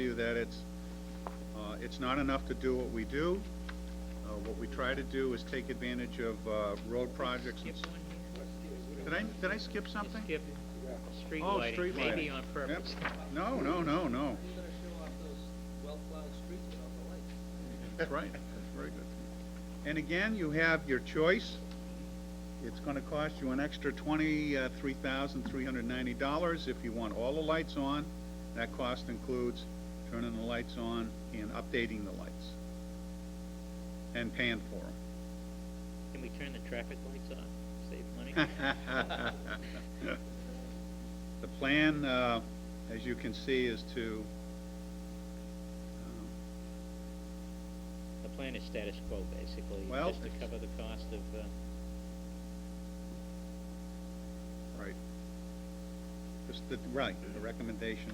you that it's not enough to do what we do. What we try to do is take advantage of road projects. Skip one here. Did I skip something? Skip street Oh, lighting, street maybe lighting. on purpose. Yep. No. You're gonna show off those well-plowed streets without the lights. That's right. That's very good. And again, you have your choice. It's gonna cost you an extra $23,390 if you want all the lights on. That cost includes turning the lights on and updating the lights. And paying for them. Can we turn the traffic lights on, save money? The plan, as you can see, is to, The plan is status quo, basically, Well, just to cover the cost of, right. Right, the recommendation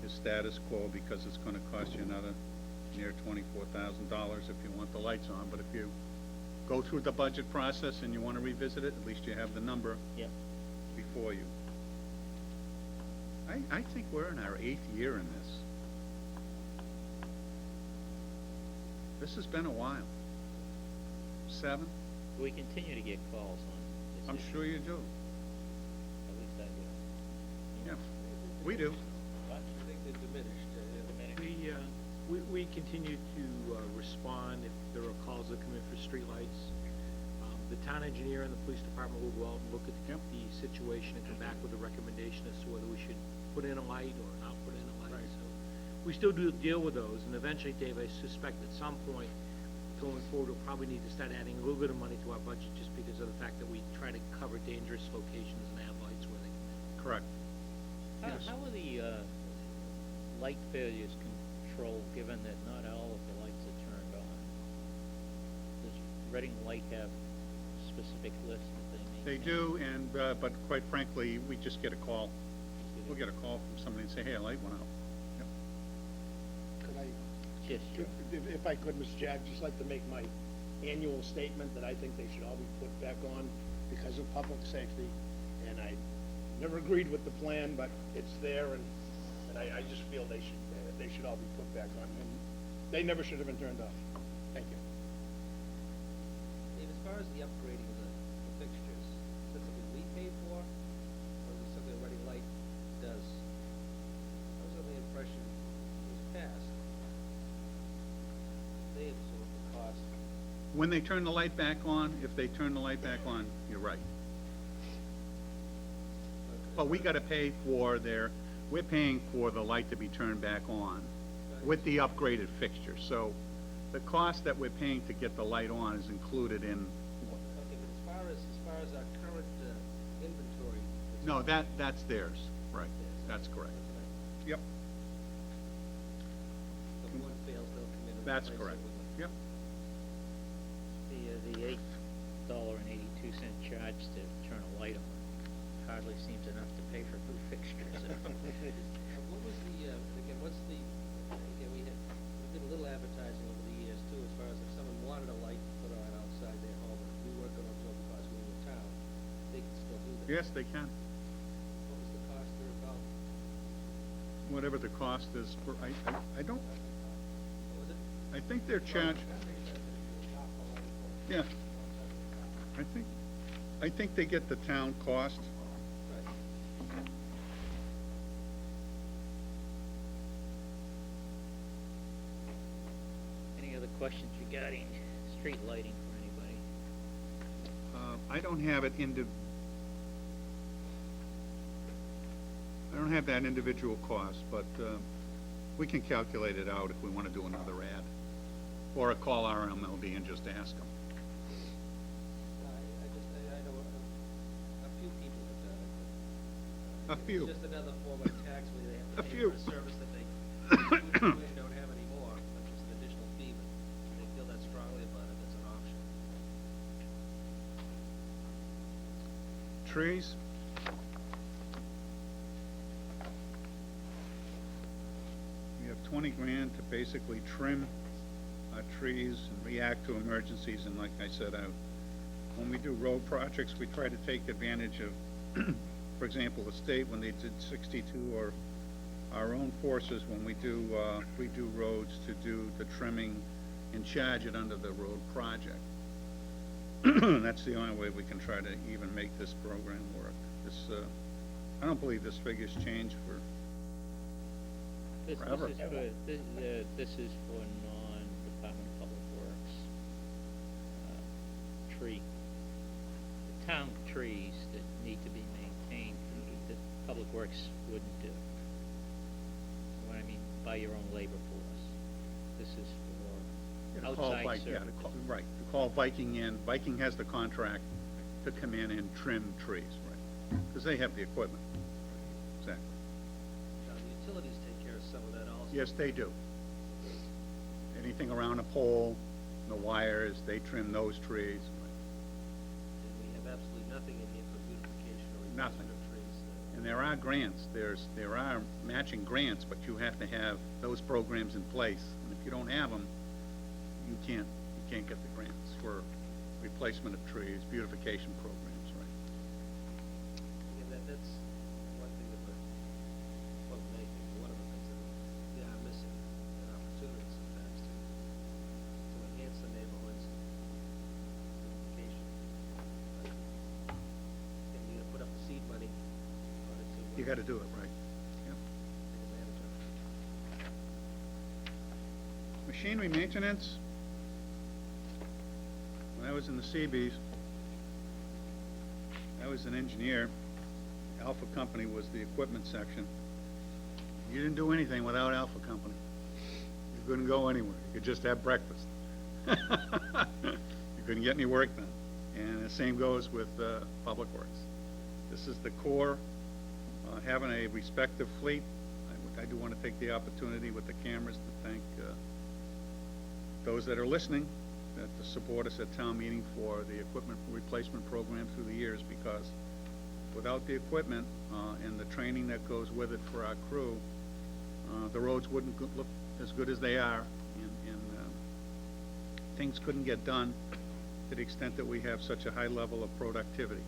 is status quo because it's gonna cost you another near $24,000 if you want the lights on, but if you go through the budget process and you wanna revisit it, at least you have the number yep. before you. I think we're in our 8th year in this. This has been a while. 7? We continue to get calls on this I'm issue. sure you do. At least I do. Yeah, we do. I think they're diminished. We continue to respond if there are calls that come in for streetlights. The town engineer and the police department will go out and look at Yep. the situation and come back with a recommendation as to whether we should put in a light or not put in a light. Right. So we still do deal with those, and eventually, Dave, I suspect at some point going forward, we'll probably need to start adding a little bit of money to our budget just because of the fact that we try to cover dangerous locations and have lights where they come in. Correct. Yes. How are the light failures controlled, given that not all of the lights are turned on? Does Reading Light have specific lists that They maintain? do, and, but quite frankly, we just get a call. We'll get a call from somebody and say, hey, a light went out. Yep. Could I, Yes, sure. if I could, Mr. Jack, just like to make my annual statement that I think they should all be put back on because of public safety. And I never agreed with the plan, but it's there, and I just feel they should all be put back on. And they never should have been turned off. Thank you. Dave, as far as the upgrading of the fixtures, is that something we pay for, or is it something Reading Light does? I was under the impression it was passed. They absorb the cost. When they turn the light back on, if they turn the light back on, you're right. But we gotta pay for we're paying for the light to be turned back on with the upgraded fixture. So the cost that we're paying to get the light on is included in, Okay, but as far as our current inventory. no, that's theirs, right, that's correct. Yep, If one fails, they'll come in and that's replace it correct, with yep. The $8.82 charge to turn a light on hardly seems enough to pay for new fixtures. What was the, again, we did a little advertising over the years too, as far as if someone wanted a light put on outside their home, and we weren't gonna absorb the cost, we were in town, they could still do that. Yes, they can. What was the cost there about? Whatever the cost is, I don't, What was it? I think they're charged, yeah. I think they get the town cost. Right. Any other questions regarding street lighting for anybody? I don't have it I don't have that individual cost, but, we can calculate it out if we wanna do another ad. Or call RMLD and just ask them. I know a few people have done it, but. A few. It's just another form of tax where they have A to pay few. for a service that they usually don't have anymore, which is an additional fee, but they feel that strongly about it, it's an option. Trees? We have 20 grand to basically trim our trees and react to emergencies, and like I said, when we do road projects, we try to take advantage of, for example, the state, when they did 62 or our own forces, when we do roads, to do the trimming and charge it under the road project. That's the only way we can try to even make this program work. I don't believe this figure's changed for This forever. is for non-Department of Public Works. Tree, the town trees that need to be maintained, that Public Works wouldn't do. What I mean, by your own labor force. This is for outside service. Right, to call Viking in. Viking has the contract to come in and trim trees, right? Because they have the equipment. Exactly. Now, the utilities take care of some of that also. Yes, they do. Anything around a pole, the wires, they trim those trees. And we have absolutely nothing in here for beautification or Nothing. replacement of trees. And there are grants, there are matching grants, but you have to have those programs in place. And if you don't have them, you can't get the grants for replacement of trees, beautification programs, right? Again, that's one thing that one of the things that we are missing, an opportunity sometimes to enhance the neighborhoods, beautification. And you gotta put up the seed money in order to. You gotta do it, right? Yep. Take advantage of it. Machinery maintenance. When I was in the Seabees, I was an engineer. Alpha Company was the equipment section. You didn't do anything without Alpha Company. You couldn't go anywhere. You could just have breakfast. You couldn't get any work done. And the same goes with Public Works. This is the core. Having a respective fleet. I do want to take the opportunity with the cameras to thank those that are listening, to support us at town meeting for the equipment replacement program through the years, because without the equipment and the training that goes with it for our crew, the roads wouldn't look as good as they are, and things couldn't get done to the extent that we have such a high level of productivity.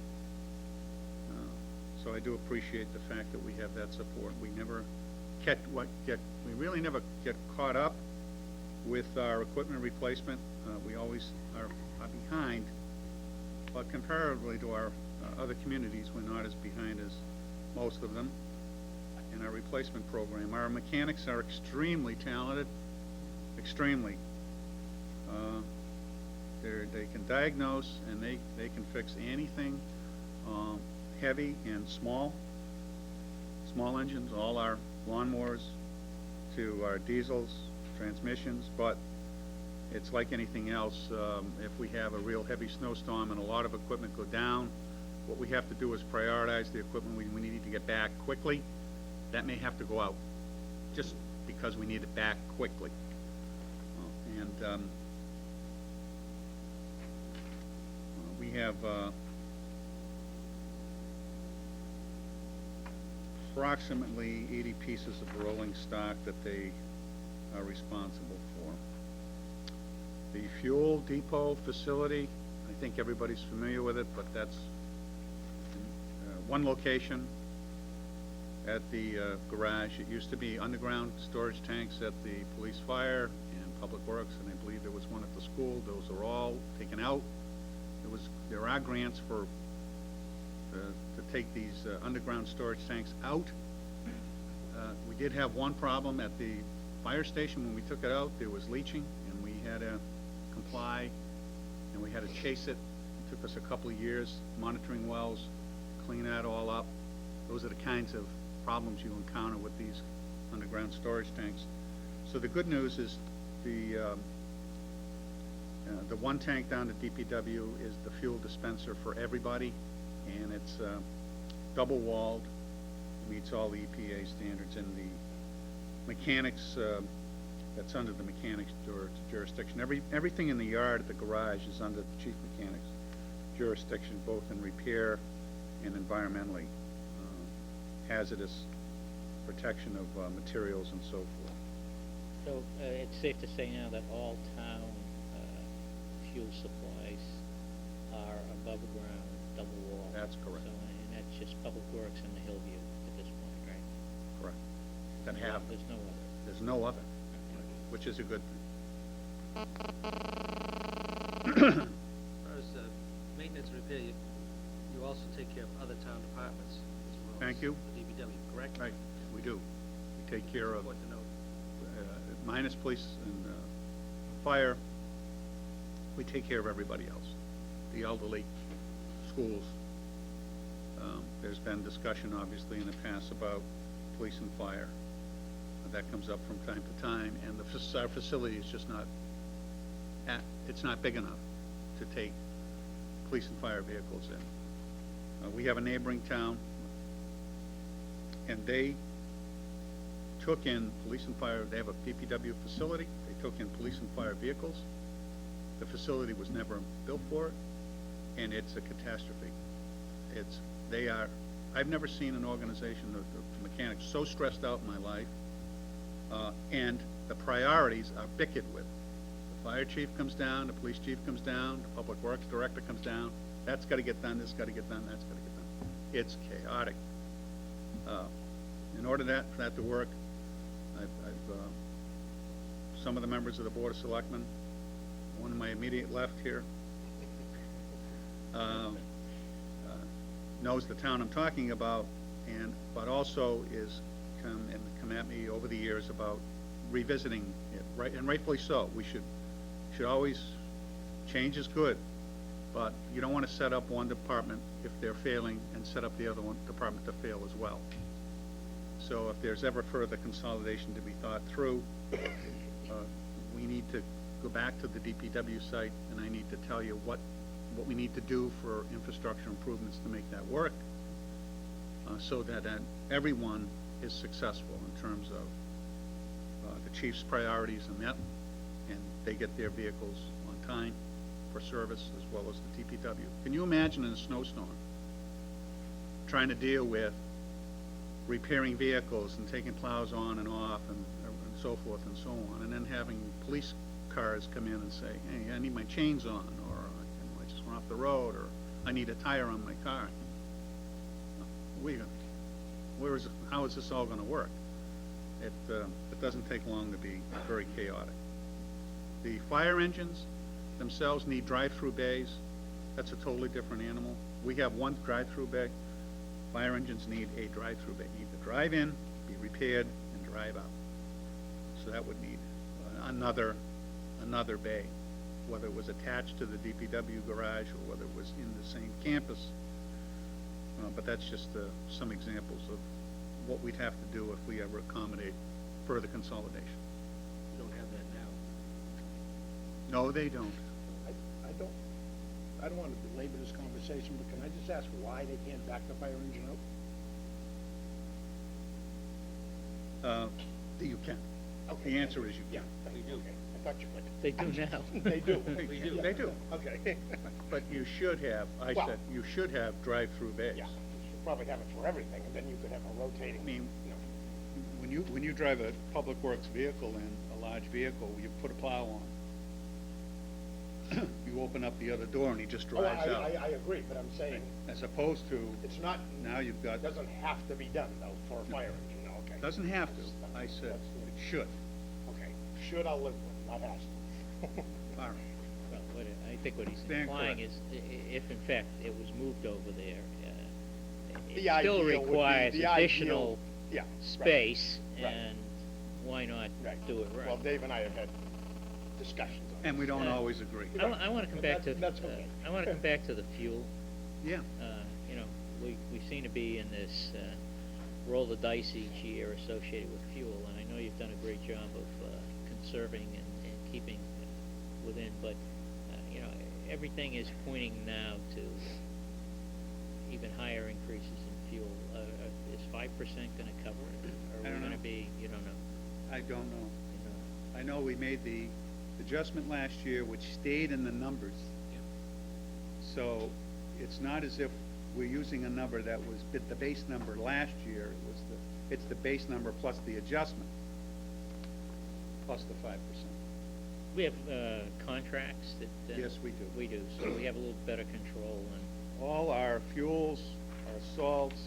So I do appreciate the fact that we have that support. We really never get caught up with our equipment replacement. We always are behind, but comparatively to our other communities, we're not as behind as most of them in our replacement program. Our mechanics are extremely talented, extremely. They can diagnose, and they can fix anything heavy and small engines, all our lawnmowers to our diesels, transmissions, but it's like anything else. If we have a real heavy snowstorm and a lot of equipment go down, what we have to do is prioritize the equipment we need to get back quickly. That may have to go out just because we need it back quickly. We have approximately 80 pieces of rolling stock that they are responsible for. The fuel depot facility, I think everybody's familiar with it, but that's one location at the garage. It used to be underground storage tanks at the police, fire, and Public Works, and I believe there was one at the school. Those are all taken out. There are grants for to take these underground storage tanks out. We did have one problem at the fire station. When we took it out, there was leaching, and we had to comply, and we had to chase it. It took us a couple of years monitoring wells, clean that all up. Those are the kinds of problems you encounter with these underground storage tanks. So the good news is the one tank down at DPW is the fuel dispenser for everybody, and it's double walled, meets all the EPA standards, and the mechanics, that's under the mechanics jurisdiction. Everything in the yard at the garage is under the chief mechanic's jurisdiction, both in repair and environmentally hazardous protection of materials and so forth. So it's safe to say now that all town fuel supplies are above ground, double wall. That's correct. So, and that's just Public Works and the Hillview at this point, right? Correct. that have, There's no other. there's no other, which is a good thing. As far as maintenance and repair, you also take care of other town departments as well. Thank as you. The DPW, correct? Right, we do. We take care of, Important to note. minus police and fire, we take care of everybody else. The elderly, schools. There's been discussion, obviously, in the past about police and fire. That comes up from time to time, and our facility is just not, it's not big enough to take police and fire vehicles in. We have a neighboring town, and they took in police and fire, they have a DPW facility, they took in police and fire vehicles. The facility was never built for it, and it's a catastrophe. I've never seen an organization of mechanics so stressed out in my life, and the priorities are bickered with. The fire chief comes down, the police chief comes down, the public works director comes down, that's gotta get done, this gotta get done, that's gotta get done. It's chaotic. In order for that to work, some of the members of the Board of Selectmen, one in my immediate left here, knows the town I'm talking about, but also is come at me over the years about revisiting it, right, and rightfully so. We should always, change is good, but you don't want to set up one department if they're failing and set up the other one department to fail as well. So if there's ever further consolidation to be thought through, we need to go back to the DPW site, and I need to tell you what we need to do for infrastructure improvements to make that work, so that everyone is successful in terms of the chief's priorities are met, and they get their vehicles on time for service, as well as the DPW. Can you imagine in a snowstorm trying to deal with repairing vehicles and taking plows on and off and so forth and so on, and then having police cars come in and say, hey, I need my chains on, or I just went off the road, or I need a tire on my car. How is this all going to work? It doesn't take long to be very chaotic. The fire engines themselves need drive-through bays. That's a totally different animal. We have one drive-through bay. Fire engines need a drive-through bay. Need to drive in, be repaired, and drive out. So that would need another bay, whether it was attached to the DPW garage or whether it was in the same campus. But that's just some examples of what we'd have to do if we ever accommodate further consolidation. You don't have that now. No, they don't. I don't want to belabor this conversation, but can I just ask why they can't back the fire engine up? You can. Okay. The answer is you Yeah, can. we do. Okay. I thought you would. They do now. They do. We do. They do. Okay. But you should have, Well- said, you should have drive-through bays. Yeah, you should probably have it for everything, and then you could have a rotating, I mean, you know. when you drive a public works vehicle in, a large vehicle, you put a plow on. You open up the other door and he just Oh, drives out. I agree, but I'm saying, As opposed to, it's not, now you've got, it doesn't have to be done, though, for a fire engine, no, okay. doesn't have to. I said it should. Okay, should I'll live with, not has to. All right. Well, I think what he's Stand implying corrected. is, if in fact it was moved over there, it The still ideal would be- requires the additional ideal- yeah, right, space, right. and why not Right. do it right? Well, Dave and I have had discussions on And we this. don't always agree. I want to come back to, That's okay. I want to come back to the fuel. Yeah. You know, we seem to be in this roll the dice each year associated with fuel, and I know you've done a great job of conserving and keeping within, but, you know, everything is pointing now to even higher increases in fuel. Is 5% going to cover it? Or I are don't we going know. to be, you don't know? I don't know. You know? I know we made the adjustment last year, which stayed in the numbers. So it's not as if we're using a number that was the base number last year. It's the base number plus the adjustment, plus the 5%. We have contracts that. Yes, we do. We do, so we have a little better control, and All our fuels, our salts,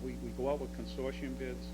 we go out with consortium bids.